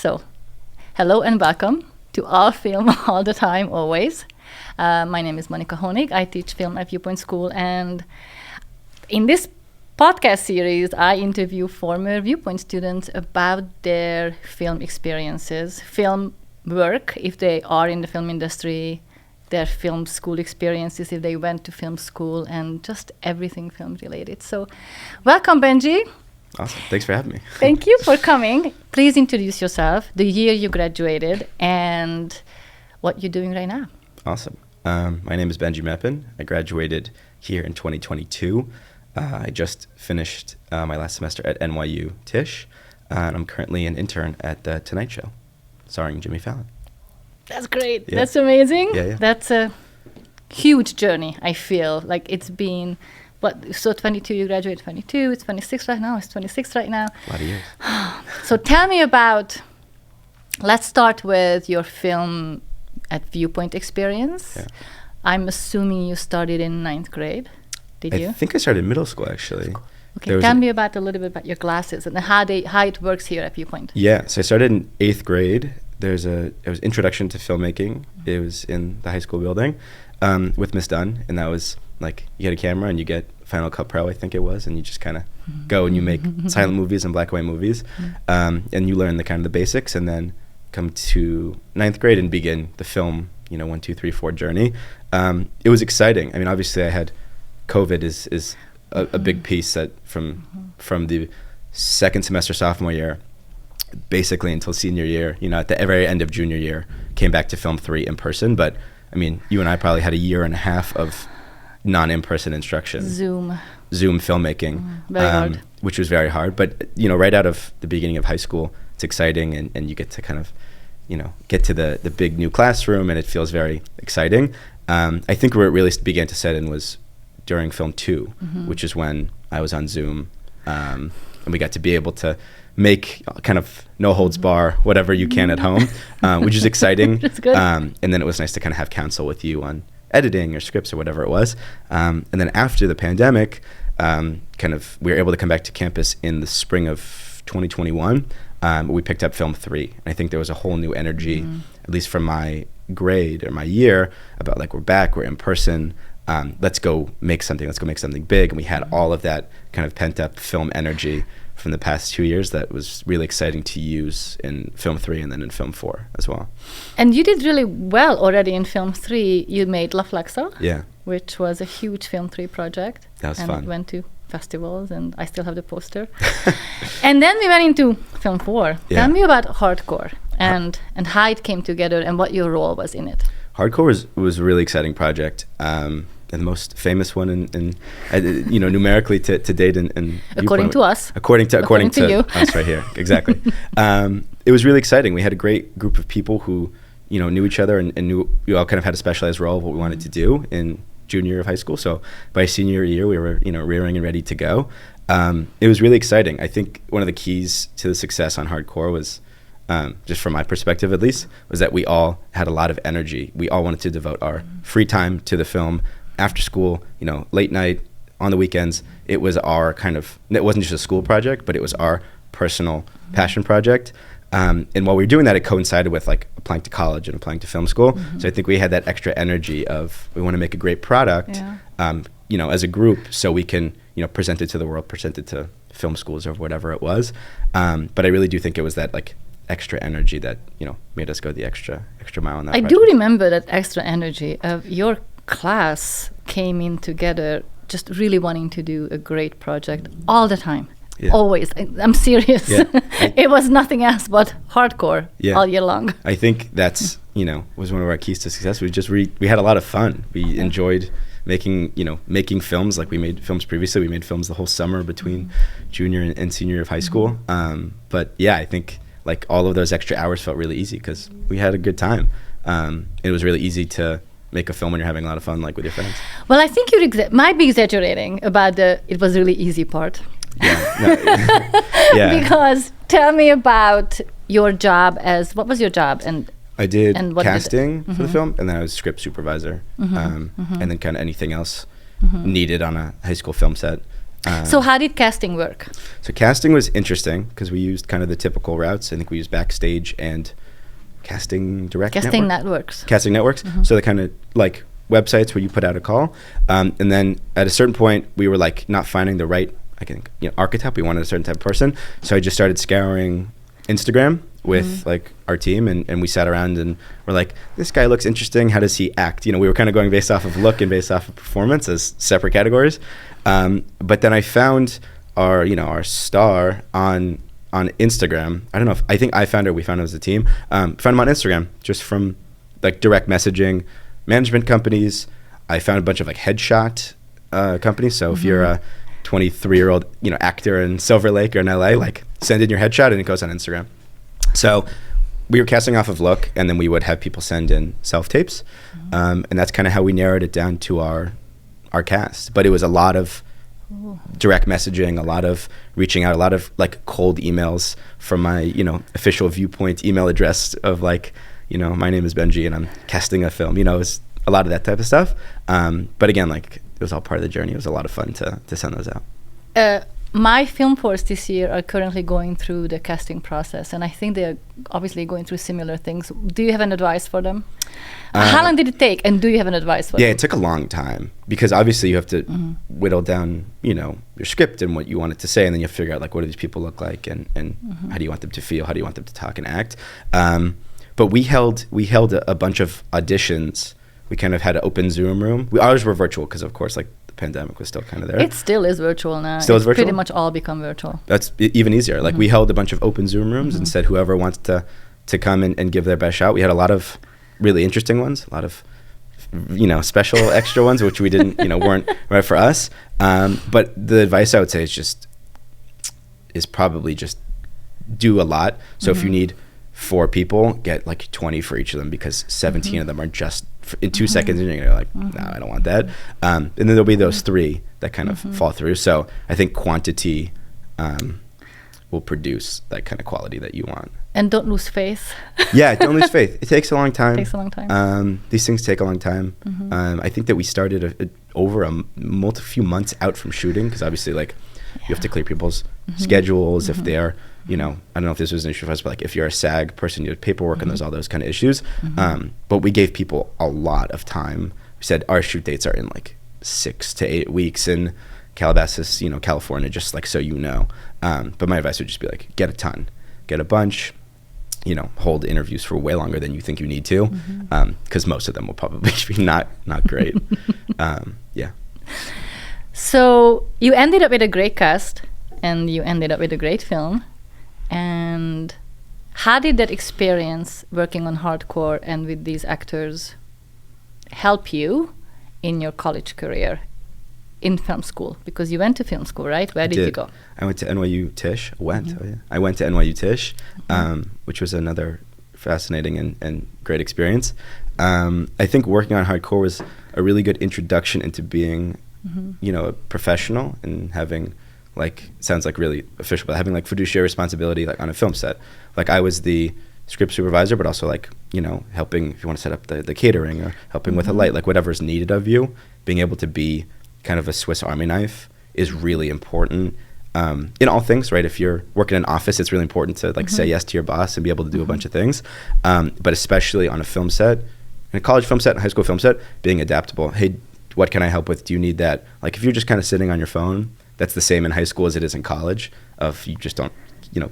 So, hello and welcome to All Film All the Time, always. My name is Monika Honig. I teach film at Viewpoint School, and in this podcast series, I interview former Viewpoint students about their film experiences, film work, if they are in the film industry, their film school experiences, if they went to film school, and just everything film related. So, welcome, Benji. Awesome. Thanks for having me. Thank you for coming. Please introduce yourself, the year you graduated, and what you're doing right now. Awesome. My name is Benji Meppen. I graduated here in 2022. I just finished my last semester at NYU Tisch, and I'm currently an intern at The Tonight Show, starring Jimmy Fallon. That's great. Yeah. That's amazing. Yeah. That's a huge journey, I feel. Like it's been... So 22, you graduated 22, it's 26 right now, it's 26 right now. A lot of years. So tell me about, let's start with your film at Viewpoint experience. Yeah. I'm assuming you started in 9th grade, did you? I think I started in middle school, actually. Okay, tell me about a little bit about your classes and how it works here at Viewpoint. Yeah, so I started in 8th grade. It was Introduction to Filmmaking. It was in the high school building with Miss Dunn, and that was like you get a camera and you get Final Cut Pro, I think it was, and you just kind of go and you make silent movies and black and white movies, and you learn the kind of the basics, and then come to 9th grade and begin the film, 1, 2, 3, 4 journey. It was exciting. I mean, obviously, I had COVID is a big piece that from the second semester sophomore year, basically until senior year, at the very end of junior year, came back to Film 3 in person. But I mean, you and I probably had a year and a half of non-in-person instruction. Zoom filmmaking, very hard. Which was very hard. But, right out of the beginning of high school, it's exciting and you get to kind of, get to the big new classroom, and it feels very exciting. I think where it really began to set in was during Film 2, which is when I was on Zoom, and we got to be able to make kind of no holds bar, whatever you can at home, which is exciting. That's good. And then it was nice to kind of have counsel with you on editing or scripts or whatever it was. And then after the pandemic, we were able to come back to campus in the spring of 2021. We picked up Film 3. And I think there was a whole new energy, at least from my grade or my year, about like, we're back, we're in person. Let's go make something big. And we had all of that kind of pent up film energy from the past 2 years that was really exciting to use in Film 3 and then in Film 4 as well. And you did really well already in Film 3. You made La Flexa, Yeah. which was a huge Film 3 project. That was and fun. Went to festivals, and I still have the poster. And then we went into Film 4. Yeah. Tell me about Hardcore and how it came together and what your role was in it. Hardcore was a really exciting project. And the most famous one in numerically to date in according to us. According to you. us right here. Exactly. It was really exciting. We had a great group of people who, knew each other and knew we all kind of had a specialized role of what we wanted to do in junior year of high school. So by senior year, we were, rearing and ready to go. It was really exciting. I think one of the keys to the success on Hardcore was, just from my perspective at least, was that we all had a lot of energy. We all wanted to devote our free time to the film. After school, late night, on the weekends, it was our it wasn't just a school project, but it was our personal passion project. And while we were doing that, it coincided with like applying to college and applying to film school. So I think we had that extra energy of, we want to make a great product, as a group, so we can, present it to the world, present it to film schools or whatever it was. But I really do think it was that like extra energy that, made us go the extra mile on that project. I do remember that extra energy of your class came in together just really wanting to do a great project all the time. Yeah. Always. I'm serious. Yeah. It was nothing else but hardcore all year long. I think that's, was one of our keys to success. We had a lot of fun. We enjoyed making films. Like we made films previously. We made films the whole summer between junior and senior year of high school. But yeah, I think like all of those extra hours felt really easy because we had a good time. It was really easy to make a film when you're having a lot of fun, like with your friends. Well, I think you might be exaggerating about it was really easy part. Yeah. Because tell me about your job what was your job? And I did casting for the film, and then I was script supervisor, and then kind of anything else needed on a high school film set. So how did casting work? So casting was interesting because we used kind of the typical routes. I think we used Backstage and Casting networks. Casting networks. So the kind of like websites where you put out a call. And then at a certain point, we were like not finding the right, I think, archetype. We wanted a certain type of person. So I just started scouring Instagram with like our team, and we sat around and we're like, this guy looks interesting. How does he act? We were kind of going based off of look and based off of performance as separate categories. But then I found our star on Instagram. I don't know I think I found her. We found her as a team. Found him on Instagram just from like direct messaging management companies. I found a bunch of like headshot companies. So if you're a 23-year-old actor in Silver Lake or in LA, like send in your headshot and it goes on Instagram. So we were casting off of look, and then we would have people send in self-tapes. And that's kind of how we narrowed it down to our cast. But it was a lot of direct messaging, a lot of reaching out, a lot of like cold emails from my official Viewpoint email address of like, my name is Benji and I'm casting a film. It was a lot of that type of stuff. But again, like it was all part of the journey. It was a lot of fun to send those out. My film force this year are currently going through the casting process, and I think they're obviously going through similar things. Do you have an advice for them? How long did it take, and do you have an advice for them? Yeah, it took a long time because obviously you have to whittle down, your script and what you want it to say, and then you have to figure out like what do these people look like, and how do you want them to feel, how do you want them to talk and act. But we held a bunch of auditions. We kind of had an open Zoom room. Ours were virtual because of course like the pandemic was still kind of there. It still is virtual now. Still is virtual? Pretty much all become virtual. That's even easier. Like we held a bunch of open Zoom rooms and said whoever wants to come and give their best shot. We had a lot of really interesting ones, a lot of special extra ones which we didn't weren't right for us. But the advice I would say is probably just do a lot. So if you need 4 people, get like 20 for each of them because 17 of them are just in 2 seconds and you're like, no, I don't want that. And then there'll be those 3 that kind of fall through. So I think quantity will produce that kind of quality that you want. And don't lose faith. Yeah, don't lose faith. It takes a long time. It takes a long time. These things take a long time. I think that we started over a few months out from shooting because obviously like you have to clear people's schedules if they're, I don't know if this was an issue for us, but like if you're a SAG person, you have paperwork and there's all those kind of issues. But we gave people a lot of time. We said our shoot dates are in like 6 to 8 weeks in Calabasas, California, just like so But my advice would just be like, get a bunch, hold interviews for way longer than you think you need to, because most of them will probably be not great. Yeah. So you ended up with a great cast, and you ended up with a great film. And how did that experience working on hardcore and with these actors help you in your college career in film school? Because you went to film school, right? Where did you go? I went to NYU Tisch. I went to NYU Tisch, which was another fascinating and great experience. I think working on hardcore was a really good introduction into being, a professional and having sounds like really official, but having like fiduciary responsibility like on a film set. Like I was the script supervisor, but also like, helping if you want to set up the catering or helping with a light, like whatever's needed of you. Being able to be kind of a Swiss Army knife is really important in all things, right? If you're working in an office, it's really important to say yes to your boss and be able to do a bunch of things. But especially on a film set, in a college film set, a high school film set, being adaptable. Hey, what can I help with? Do you need that? Like if you're just kind of sitting on your phone, that's the same in high school as it is in college. Of you just don't,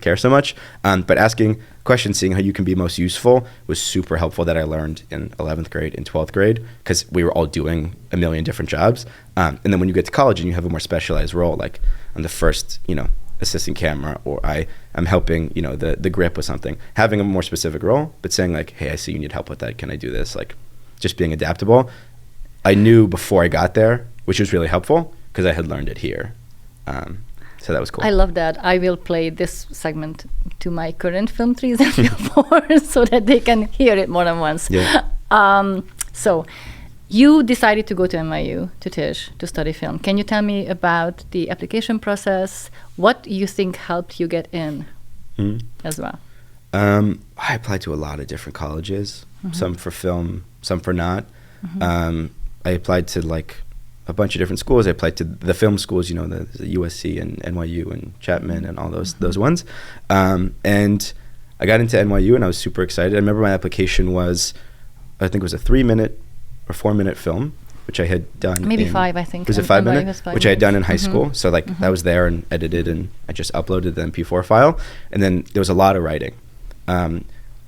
care so much. But asking questions, seeing how you can be most useful was super helpful. That I learned in 11th grade and 12th grade because we were all doing a million different jobs. And then when you get to college and you have a more specialized role, like I'm the first, assistant camera, or I'm helping, the grip with something, having a more specific role, but saying like, hey, I see you need help with that. Can I do this? Like just being adaptable. I knew before I got there, which was really helpful because I had learned it here. So that was cool. I love that. I will play this segment to my current film 3s and film 4s so that they can hear it more than once. Yeah. So you decided to go to NYU, to Tisch, to study film. Can you tell me about the application process? What you think helped you get in as well? I applied to a lot of different colleges, some for film, some for not. I applied to like a bunch of different schools. I applied to the film schools, the USC and NYU and Chapman and all those ones. And I got into NYU and I was super excited. I remember my application was, I think it was a 3-minute or 4-minute film, which I had done. Maybe 5, I think. Was it 5 minutes? Which I had done in high school. So that was there and edited, and I just uploaded the MP4 file. And then there was a lot of writing. I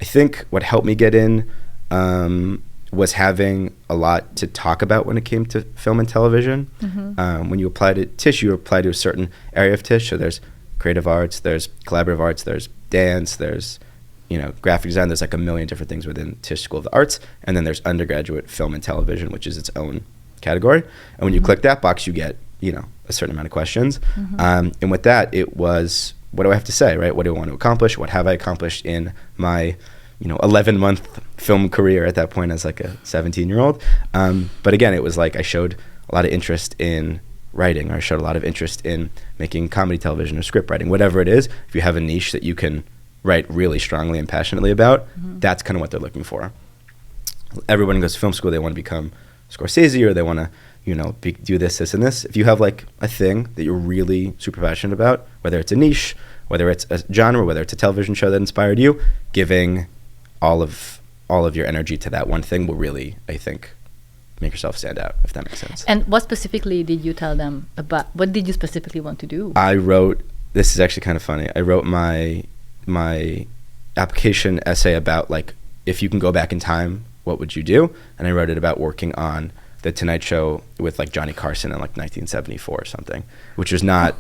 think what helped me get in was having a lot to talk about when it came to film and television. When you apply to Tisch, you apply to a certain area of Tisch. So there's creative arts, there's collaborative arts, there's dance, there's graphic design. There's like a million different things within Tisch School of the Arts. And then there's undergraduate film and television, which is its own category. And when you click that box, you get a certain amount of questions. And with that, it was, what do I have to say, right? What do I want to accomplish? What have I accomplished in my 11-month film career at that point as like a 17-year-old. But again, it was like I showed a lot of interest in writing, or I showed a lot of interest in making comedy television or script writing, whatever it is. If you have a niche that you can write really strongly and passionately about, that's kind of what they're looking for. Everyone goes to film school, they want to become Scorsese, or they want to do this, and this. If you have like a thing that you're really super passionate about, whether it's a niche, whether it's a genre, whether it's a television show that inspired you, giving all of your energy to that one thing will really, I think, make yourself stand out, if that makes sense. And what specifically did you tell them about? What did you specifically want to do? I wrote, this is actually kind of funny, I wrote my application essay about like, if you can go back in time, what would you do? And I wrote it about working on The Tonight Show with like Johnny Carson in like 1974 or something, which was not,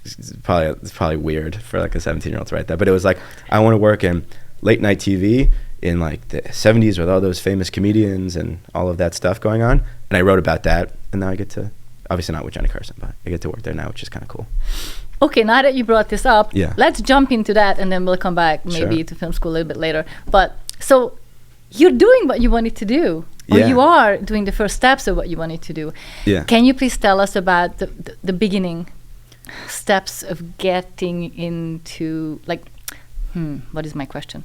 it's probably weird for like a 17-year-old to write that, but it was like, I want to work in late night TV in like the 70s with all those famous comedians and all of that stuff going on. And I wrote about that, and now I get to, obviously not with Johnny Carson, but I get to work there now, which is kind of cool. Okay, now that you brought this up, let's jump into that, and then we'll come back maybe to film school a little bit later. But so you're doing what you wanted to do, or you are doing the first steps of what you wanted to do. Can you please tell us about the beginning steps of getting into, like, what is my question?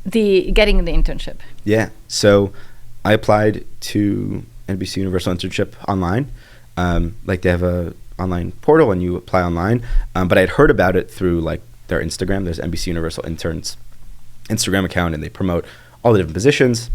Getting the internship. Yeah. So I applied to NBC Universal Internship online. Like they have a online portal and you apply online. But I had heard about it through like their Instagram. There's NBC Universal Interns Instagram account, and they promote all the different positions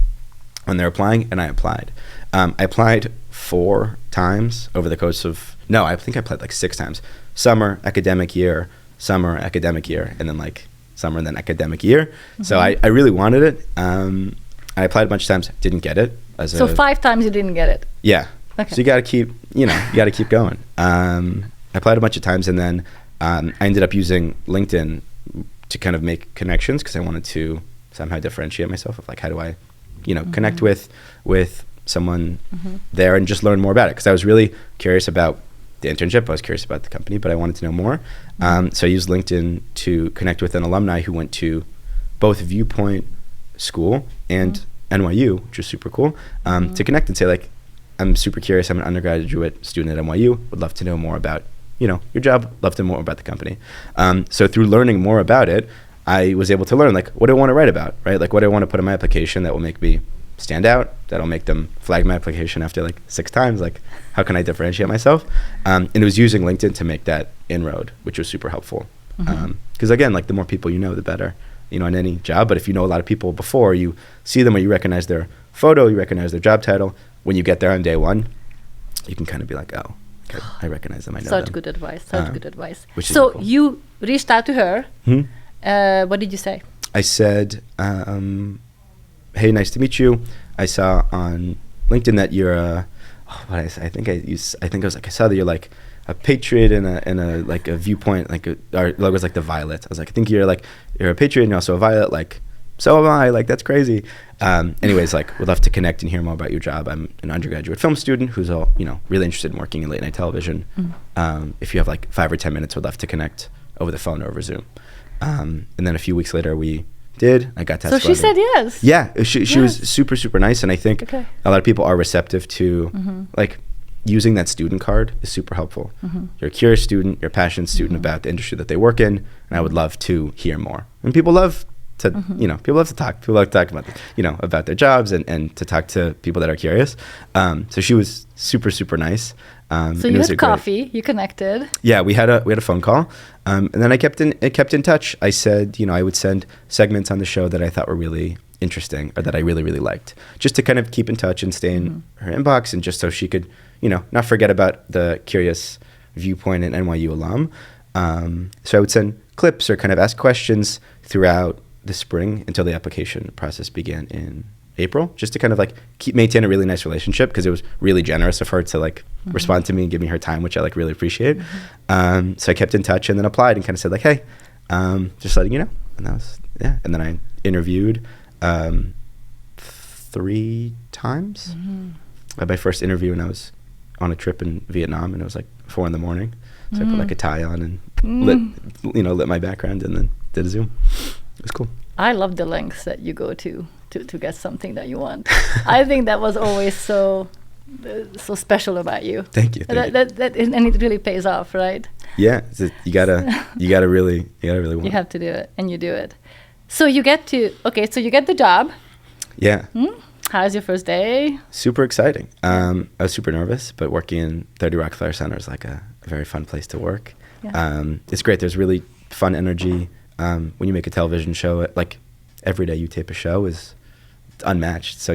when they're applying, and I applied. I applied 4 times over the course of, no, I think I applied like 6 times. Summer, academic year, and then like summer and then academic year. So I really wanted it. I applied a bunch of times, didn't get it. So 5 times you didn't get it? Yeah. Okay. So you got to keep, keep going. I applied a bunch of times, and then I ended up using LinkedIn to kind of make connections, because I wanted to somehow differentiate myself of like, how do I, connect with someone there and just learn more about it. Because I was really curious about the internship. I was curious about the company, but I wanted to know more. So I used LinkedIn to connect with an alumni who went to both Viewpoint School and NYU, which was super cool, to connect and say like, I'm super curious. I'm an undergraduate student at NYU. Would love to know more about, your job. Love to know more about the company. So through learning more about it, I was able to learn like, what do I want to write about, right? Like, what do I want to put in my application that will make me stand out, that'll make them flag my application after like 6 times. Like, how can I differentiate myself? And it was using LinkedIn to make that inroad, which was super helpful. Because again, like the more people you know, the better, in any job. But if you know a lot of people before, you see them or you recognize their photo, you recognize their job title, when you get there on day one, you can kind of be like, oh, okay, I recognize them, I know them. Such good advice, good advice. So cool. You reached out to her. What did you say? I said, hey, nice to meet you. I saw on LinkedIn that you're I saw that you're like a patriot and a like a Viewpoint, like our logo's like the violet. I was like, I think you're a patriot and you're also a violet, like so am I, like that's crazy. Anyways, like would love to connect and hear more about your job. I'm an undergraduate film student who's really interested in working in late night television. If you have like 5 or 10 minutes, would love to connect over the phone or over Zoom. And then a few weeks later I got that. So she said yes. Yeah, she was super, super nice. And I think a lot of people are receptive to like using that student card is super helpful. You're a curious student, you're a passionate student about the industry that they work in. And I would love to hear more. And people love to, people love to talk. People like to talk about, about their jobs and to talk to people that are curious. So she was super, super nice. So you had coffee, you connected. Yeah, we had a phone call. And then I kept in touch. I said, I would send segments on the show that I thought were really interesting or that I really, really liked, just to kind of keep in touch and stay in her inbox, and just so she could, not forget about the curious Viewpoint and NYU alum. So I would send clips or kind of ask questions throughout the spring until the application process began in April, just to kind of like maintain a really nice relationship, because it was really generous of her to like respond to me and give me her time, which I like really appreciate. So I kept in touch and then applied and kind of said like, hey, just letting you know. And that was, and then I interviewed 3 times. I had my first interview when I was on a trip in Vietnam, and it was like 4 a.m. So I put like a tie on and lit my background and then did a Zoom. It was cool. I love the lengths that you go to get something that you want. I think that was always so special about you. Thank you. And it really pays off, right? Yeah, you gotta really want. You have to do it, and you do it. So you get the job. Yeah. How's your first day? Super exciting. I was super nervous, but working in 30 Rockefeller Center is like a very fun place to work. Yeah. It's great. There's really fun energy. When you make a television show, like every day you tape a show is unmatched. So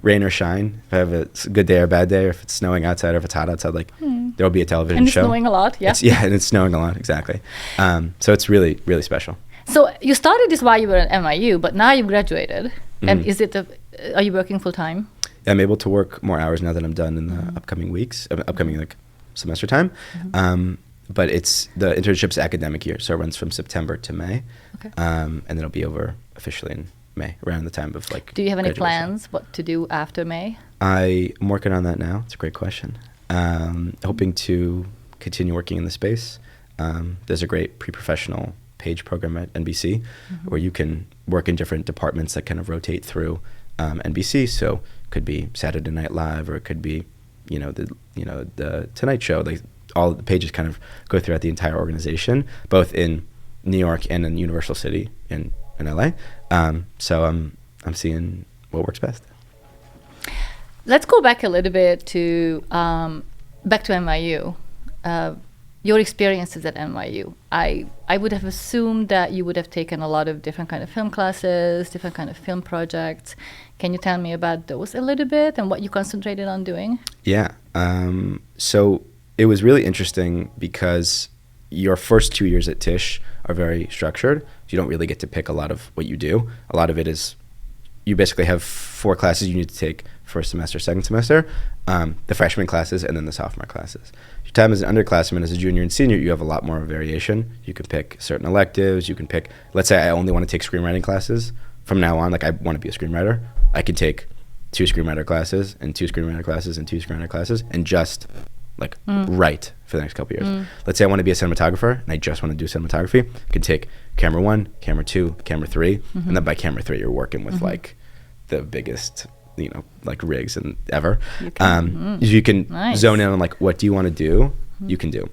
rain or shine, if I have a good day or a bad day, or if it's snowing outside or if it's hot outside, like there'll be a television show. And it's snowing a lot, yeah. And it's snowing a lot, exactly. So it's really, really special. So you started this while you were at NYU, but now you've graduated. And are you working full time? I'm able to work more hours now that I'm done in the upcoming weeks, upcoming like semester time. But it's the internship's academic year, so it runs from September to May. Okay. And then it'll be over officially in May, around the time of like. Do you have any plans what to do after May? I'm working on that now. It's a great question. Hoping to continue working in the space. There's a great pre-professional page program at NBC where you can work in different departments that kind of rotate through NBC. So it could be Saturday Night Live, or it could be, the Tonight Show. Like all the pages kind of go throughout the entire organization, both in New York and in Universal City in LA. So I'm seeing what works best. Let's go back a little bit to NYU. Your experiences at NYU. I would have assumed that you would have taken a lot of different kind of film classes, different kind of film projects. Can you tell me about those a little bit and what you concentrated on doing? Yeah. So it was really interesting because your first 2 years at Tisch are very structured. You don't really get to pick a lot of what you do. A lot of it is you basically have 4 classes you need to take first semester, second semester, the freshman classes, and then the sophomore classes. Your time as an underclassman, as a junior and senior, you have a lot more variation. You can pick certain electives. You can pick, let's say I only want to take screenwriting classes. From now on, like I want to be a screenwriter. I can take 2 screenwriter classes and 2 screenwriter classes and 2 screenwriter classes and just like write for the next couple of years. Let's say I want to be a cinematographer and I just want to do cinematography. I can take camera 1, camera 2, camera 3, and then by camera 3 you're working with like the biggest, like rigs and ever. You can nice. Zone in on like what do you want to do? You can do.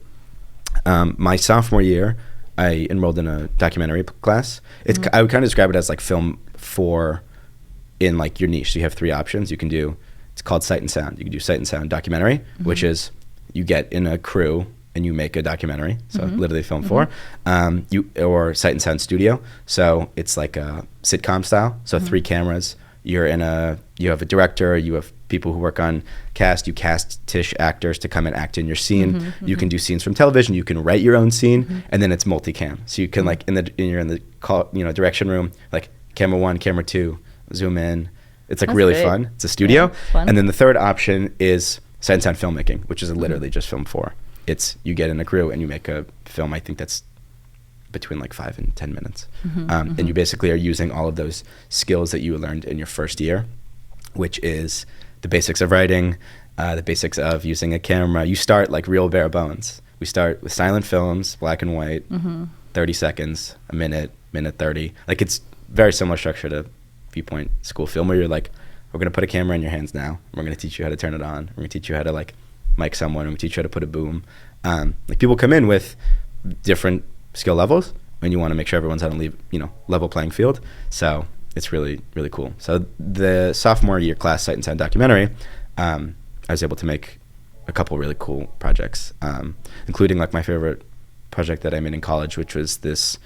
My sophomore year, I enrolled in a documentary class. I would kind of describe it as like film 4 in like your niche. So you have 3 options. You can do. It's called Sight and Sound. You can do Sight and Sound documentary, which is you get in a crew and you make a documentary. So literally film 4. Or Sight and Sound studio. So it's like a sitcom style. So 3 cameras. You have a director, you have people who work on cast, you cast Tisch actors to come and act in your scene. You can do scenes from television, you can write your own scene, and then it's multicam. So you can like you're in the call, direction room, like camera 1, camera 2, zoom in. It's like that's really great. Fun. It's a studio. Yeah, and then the third option is Sight and Sound filmmaking, which is literally just film 4. It's you get in a crew and you make a film, I think that's between like 5 and 10 minutes. And you basically are using all of those skills that you learned in your first year, which is the basics of writing, the basics of using a camera. You start like real bare bones. We start with silent films, black and white, 30 seconds, a minute, minute 30. Like it's very similar structure to Viewpoint school film where you're like, we're going to put a camera in your hands now. We're going to teach you how to turn it on. We're going to teach you how to like mic someone. We're going to teach you how to put a boom. Like people come in with different skill levels, and you want to make sure everyone's on a level playing field. So it's really, really cool. So the sophomore year class Sight and Sound documentary, I was able to make a couple really cool projects, including like my favorite project that I made in college, which was this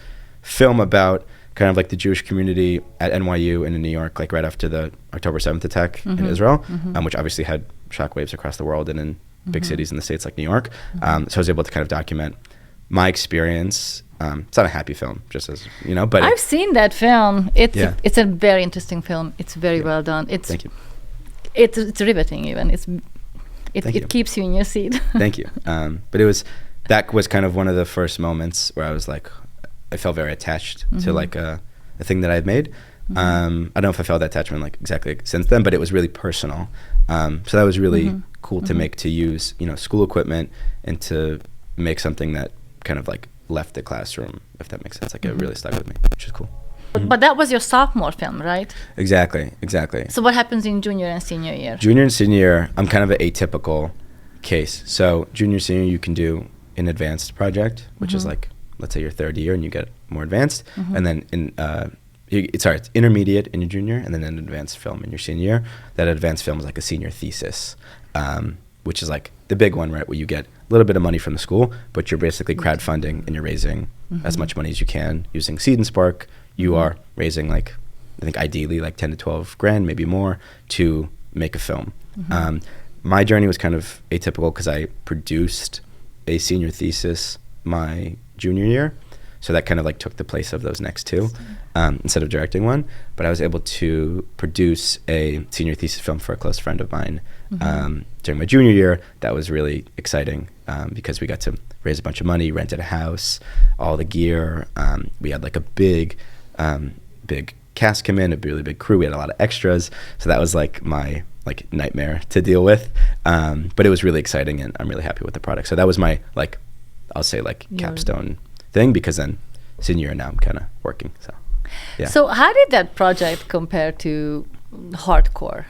film about kind of like the Jewish community at NYU and in New York, like right after the October 7th attack in Israel, which obviously had shockwaves across the world and in big cities in the States like New York. So I was able to kind of document my experience. It's not a happy film, just as you know, but I've seen that film. It's a very interesting film. It's very well done. Thank you. It's riveting even. It keeps you in your seat. Thank you. But that was kind of one of the first moments where I was like, I felt very attached to like a thing that I've made. I don't know if I felt that attachment like exactly since then, but it was really personal. So that was really cool to make, to use, school equipment and to make something that kind of like left the classroom, if that makes sense. Like it really stuck with me, which is cool. But that was your sophomore film, right? Exactly. So what happens in junior and senior year? Junior and senior year, I'm kind of an atypical case. So junior, senior, you can do an advanced project, which is like, let's say your third year and you get more advanced. And then it's intermediate in your junior and then an advanced film in your senior year. That advanced film is like a senior thesis, which is like the big one, right? Where you get a little bit of money from the school, but you're basically crowdfunding and you're raising as much money as you can using Seed and Spark. You are raising like, I think ideally like 10 to 12 grand, maybe more, to make a film. My journey was kind of atypical because I produced a senior thesis my junior year. So that kind of like took the place of those next two instead of directing one. But I was able to produce a senior thesis film for a close friend of mine during my junior year. That was really exciting because we got to raise a bunch of money, rented a house, all the gear. We had like a big cast come in, a really big crew. We had a lot of extras. So that was like my like nightmare to deal with. But it was really exciting and I'm really happy with the product. So that was my like, I'll say like capstone thing, because then senior year now I'm kind of working. So yeah. So how did that project compare to hardcore?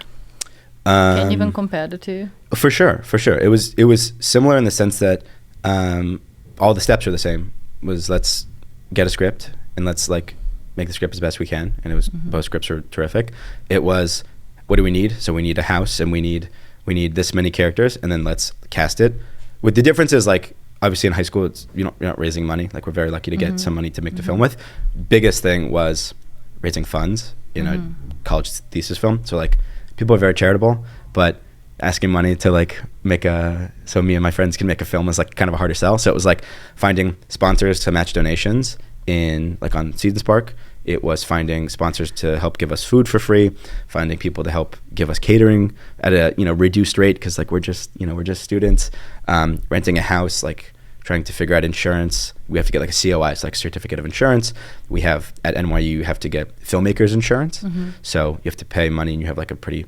Can you even compare the two? For sure. It was similar in the sense that all the steps are the same. Was let's get a script and let's like make the script as best we can. And it was both scripts were terrific. It was, what do we need? So we need a house and we need this many characters, and then let's cast it. With the differences, like obviously in high school, it's you're not raising money. Like we're very lucky to get some money to make the film with. Biggest thing was raising funds. College thesis film. So like people are very charitable, but asking money to like so me and my friends can make a film is like kind of a harder sell. So it was like finding sponsors to match donations on Seed and Spark. It was finding sponsors to help give us food for free, finding people to help give us catering at a reduced rate because like we're just students, renting a house, like trying to figure out insurance. We have to get like a COI, it's like a certificate of insurance. We have at NYU you have to get filmmakers insurance, so you have to pay money and you have like a pretty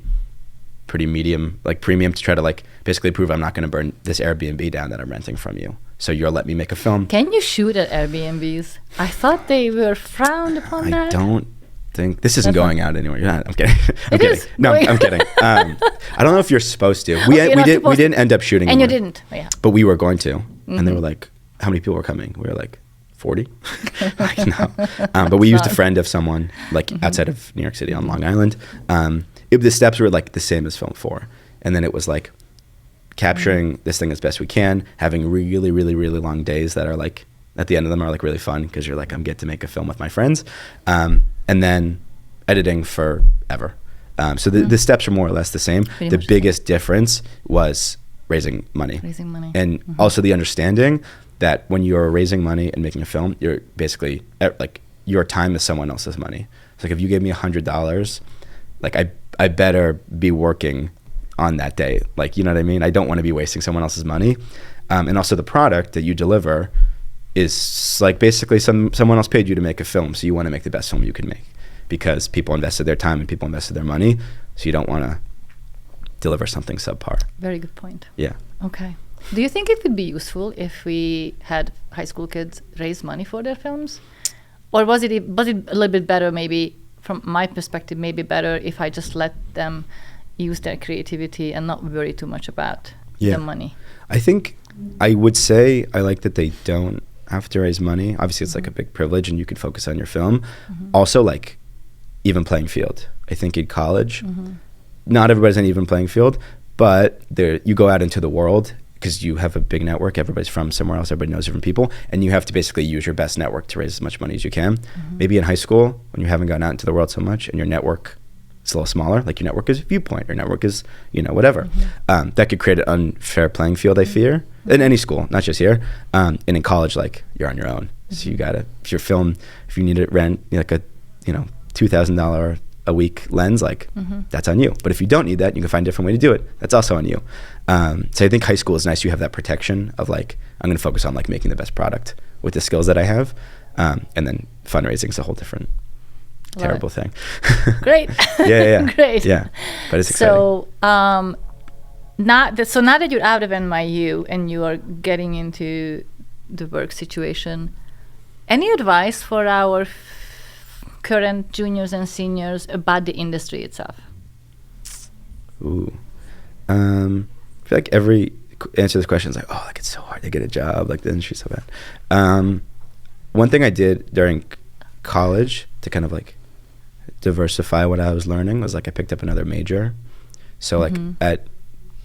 medium like premium to try to like basically prove I'm not going to burn this Airbnb down that I'm renting from you. So you'll let me make a film. Can you shoot at Airbnbs? I thought they were frowned upon. I don't think this isn't going out anywhere. I'm kidding. I'm kidding. No, I'm kidding. I don't know if you're supposed to. We didn't end up shooting. And anywhere, you didn't. Yeah. But we were going to, and they were like, "How many people were coming?" We were like, 40. Like, no. But we used a friend of someone like outside of New York City on Long Island. The steps were like the same as film 4, and then it was like capturing this thing as best we can, having really, really, really long days that are like, at the end of them are like really fun because you're like, I'm get to make a film with my friends, and then editing forever. So the steps are more or less the same. The biggest difference was raising money. And also the understanding that when you're raising money and making a film, you're basically like your time is someone else's money. So like if you gave me $100, like I better be working on that day. Like, you know what I mean? I don't want to be wasting someone else's money. And also the product that you deliver is like basically someone else paid you to make a film. So you want to make the best film you can make because people invested their time and people invested their money. So you don't want to deliver something subpar. Very good point. Yeah. Okay. Do you think it would be useful if we had high school kids raise money for their films? Or was it a little bit better, maybe from my perspective, maybe better if I just let them use their creativity and not worry too much about the money? I think I would say I like that they don't have to raise money. Obviously, it's like a big privilege, and you can focus on your film. Also, like even playing field. I think in college, not everybody's on an even playing field, but there you go out into the world because you have a big network. Everybody's from somewhere else. Everybody knows different people, and you have to basically use your best network to raise as much money as you can. Maybe in high school, when you haven't gone out into the world so much, and your network is a little smaller, like your network is Viewpoint, your network is whatever. That could create an unfair playing field. I fear in any school, not just here. And in college, like you're on your own, so you gotta if you need to rent like a $2,000 a week lens, like that's on you. But if you don't need that, you can find a different way to do it. That's also on you. So I think high school is nice. You have that protection of like, I'm going to focus on like making the best product with the skills that I have. And then fundraising is a whole different terrible thing. Great. Yeah. Great. Yeah. But it's exciting. So, now that you're out of NYU and you are getting into the work situation, any advice for our current juniors and seniors about the industry itself? Ooh. I feel like every answer to this question is like, oh, like it's so hard to get a job, like the industry's so bad. One thing I did during college to kind of like diversify what I was learning was like I picked up another major. So like at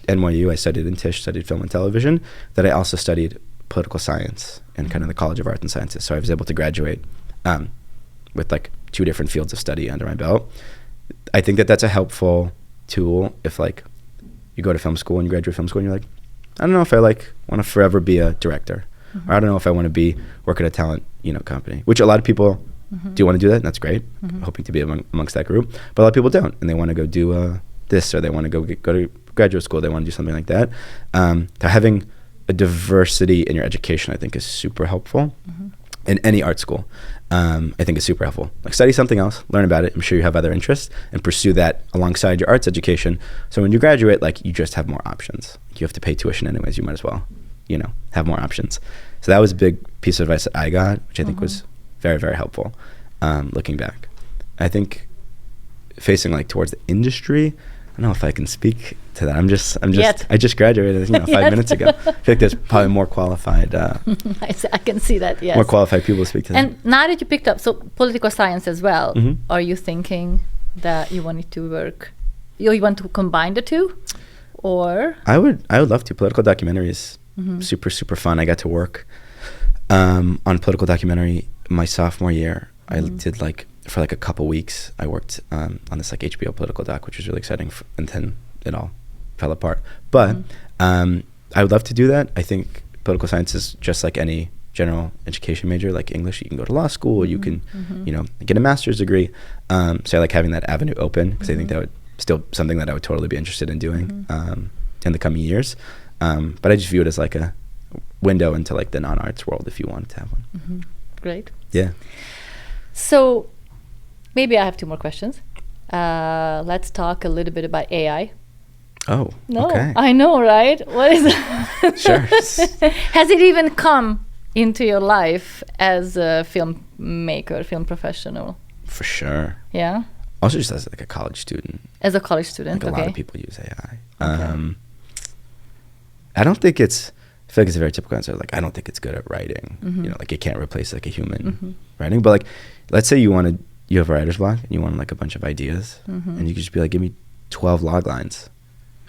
NYU I studied in Tisch, studied film and television, that I also studied political science and kind of the College of Arts and Sciences. So I was able to graduate with like 2 different fields of study under my belt. I think that that's a helpful tool if like you go to film school and you graduate film school and you're like, I don't know if I like want to forever be a director, or I don't know if I want to work at a talent company, which a lot of people do want to do that, and that's great. Hoping to be amongst that group, but a lot of people don't, and they want to go do this, or they want to go to graduate school, they want to do something like that. Having a diversity in your education, I think, is super helpful. In any art school, I think is super helpful. Like study something else, learn about it. I'm sure you have other interests, and pursue that alongside your arts education. So when you graduate, like you just have more options. You have to pay tuition anyways. You might as well, have more options. So that was a big piece of advice that I got, which I think was very, very helpful. Looking back, I think facing like towards the industry, I don't know if I can speak to that. I just graduated, 5 minutes ago. I feel like there's probably more qualified. I can see that. Yes. More qualified people to speak to. And now that you picked up political science as well, are you thinking that you wanted to work? You want to combine the two, or? I would love to. Political documentary is super, super fun. I got to work on a political documentary my sophomore year. I did for a couple weeks, I worked on this HBO political doc, which was really exciting, and then it all fell apart. But I would love to do that. I think political science is just like any general education major, like English. You can go to law school, you can, get a master's degree. So I like having that avenue open, because I think that would still something that I would totally be interested in doing in the coming years. But I just view it as like a window into like the non-arts world if you wanted to have one. Great. Yeah. So maybe I have 2 more questions. Let's talk a little bit about AI. Oh, no, okay. I know, right? What is it? Sure. Has it even come into your life as a filmmaker, film professional? For sure. Yeah? Also just as like a college student. As a college student, like a lot of people use AI. Okay. I don't think I feel like it's a very typical answer. Like, I don't think it's good at writing. Like it can't replace like a human writing. But like, let's say you have a writer's block and you want like a bunch of ideas, and you could just be like, give me 12 log lines.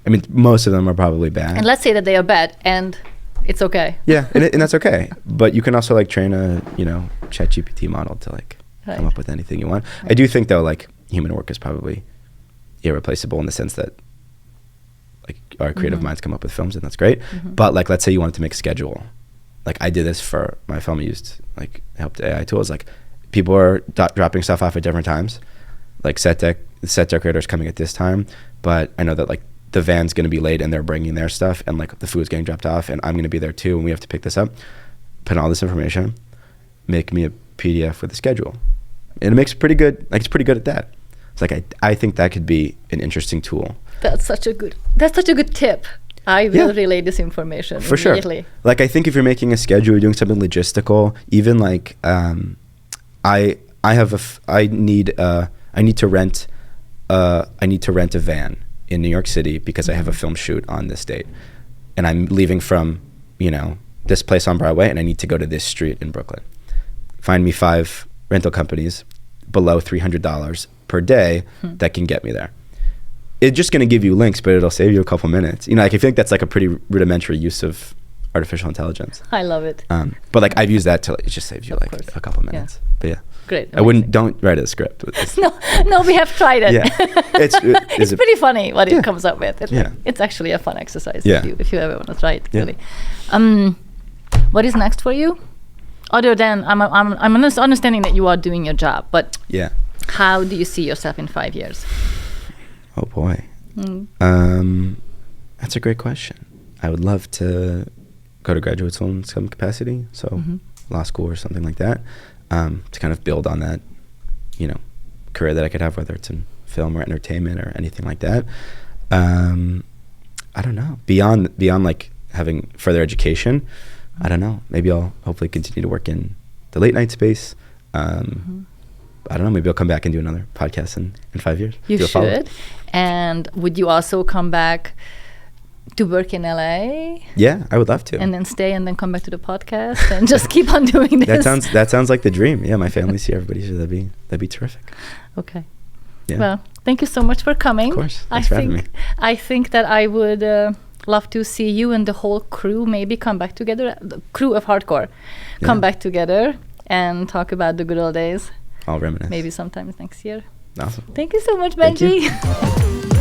I mean, most of them are probably bad. And let's say that they are bad, and it's okay. Yeah, and that's okay. But you can also like train a ChatGPT model to like come up with anything you want. I do think though, like human work is probably irreplaceable in the sense that like our creative minds come up with films, and that's great. But like, let's say you wanted to make a schedule. Like I did this for my film. I used like helped AI tools. Like people are dropping stuff off at different times. Like set decorators coming at this time, but I know that like the van's going to be late and they're bringing their stuff, and like the food's getting dropped off, and I'm going to be there too, and we have to pick this up. Put in all this information, make me a PDF with a schedule, and it makes pretty good. Like it's pretty good at that. It's like I think that could be an interesting tool. That's such a good tip. I will relay this information for immediately. Sure. Like I think if you're making a schedule, you're doing something logistical. Even like I need to rent a van in New York City because I have a film shoot on this date, and I'm leaving from this place on Broadway and I need to go to this street in Brooklyn. Find me 5 rental companies below $300 per day that can get me there. It's just going to give you links, but it'll save you a couple minutes. You know, like I think that's like a pretty rudimentary use of artificial intelligence. I love it. But like I've used that to, like, it just saves you Of like course. a couple minutes. Yeah. But yeah. Great. I wouldn't, don't write a script with this. No, we have tried it. Yeah. It's pretty funny what Yeah. it comes up with. Yeah. It's actually a fun exercise Yeah. if you ever want to try it. Yeah. Really. What is next for you? Other than I'm understanding that you are doing your job, but Yeah. how do you see yourself in 5 years? Oh boy. That's a great question. I would love to go to graduate school in some capacity, so law school or something like that, to kind of build on that, you know, career that I could have, whether it's in film or entertainment or anything like that. I don't know. Beyond like having further education, I don't know. Maybe I'll hopefully continue to work in the late night space. I don't know. Maybe I'll come back and do another podcast in 5 years. You Do a follow-up. should. And would you also come back to work in LA Yeah, I would love to. and then stay and then come back to the podcast and just keep on doing this? That sounds like the dream. Yeah, my family's here. Everybody's here. That'd be terrific. Okay. Yeah. Well, thank you so much for coming. Of course. Thanks for having me. I think that I would love to see you and the whole crew maybe come back together, the crew of Hardcore, come Yeah. back together and talk about the good old days. I'll reminisce. Maybe sometimes next year. Awesome. Thank you so much, Thank you. Benji.